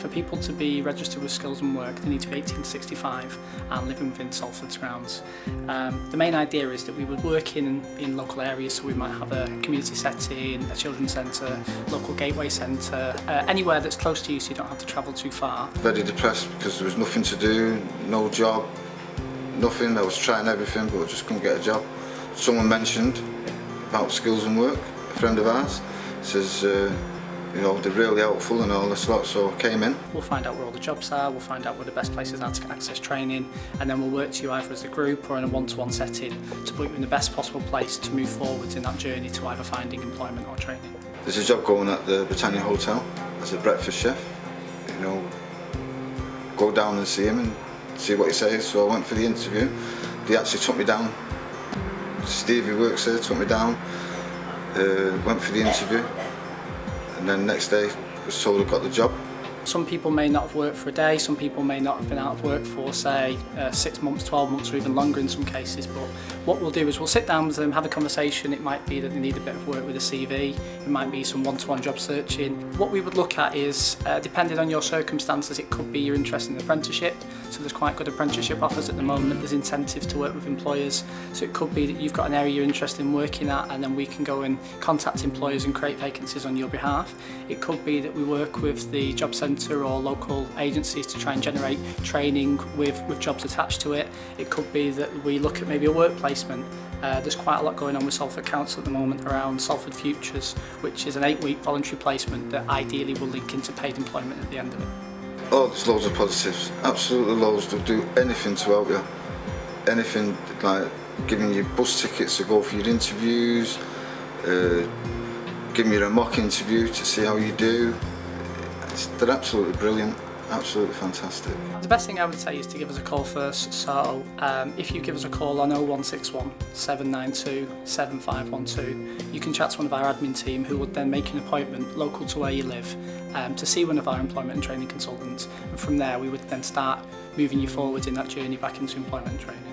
For people to be registered with Skills and Work, they need to be 18 to 65 and living within Salford's grounds. The main idea is that we would work in local areas, so we might have a community setting, a children's centre, local gateway centre, anywhere that's close to you so you don't have to travel too far. Very depressed because there was nothing to do, no job, nothing. I was trying everything but I just couldn't get a job. Someone mentioned about Skills and Work, a friend of ours, says you know, they're really helpful and all this lot, so I came in. We'll find out where all the jobs are, we'll find out where the best places are to access training, and then we'll work to you either as a group or in a one-to-one setting to put you in the best possible place to move forwards in that journey to either finding employment or training. There's a job going at the Britannia Hotel as a breakfast chef. You know, go down and see him and see what he says. So I went for the interview. They actually took me down. Steve, who works there, took me down. Went for the interview. And then next day was told I got the job. Some people may not have worked for a day, some people may not have been out of work for, say, 6 months, 12 months or even longer in some cases, but what we'll do is we'll sit down with them, have a conversation. It might be that they need a bit of work with a CV, it might be some one-to-one job searching. What we would look at is, depending on your circumstances, it could be your interest in apprenticeship, so there's quite good apprenticeship offers at the moment, there's incentives to work with employers, so it could be that you've got an area you're interested in working at and then we can go and contact employers and create vacancies on your behalf. It could be that we work with the job centre or local agencies to try and generate training with jobs attached to it. It could be that we look at maybe a work placement. There's quite a lot going on with Salford Council at the moment around Salford Futures, which is an 8-week voluntary placement that ideally will link into paid employment at the end of it. Oh, there's loads of positives, absolutely loads. They'll do anything to help you. Anything, like giving you bus tickets to go for your interviews, giving you a mock interview to see how you do. They're absolutely brilliant, absolutely fantastic. The best thing I would say is to give us a call first, so if you give us a call on 0161 792 7512, you can chat to one of our admin team who would then make an appointment local to where you live to see one of our employment and training consultants, and from there we would then start moving you forward in that journey back into employment and training.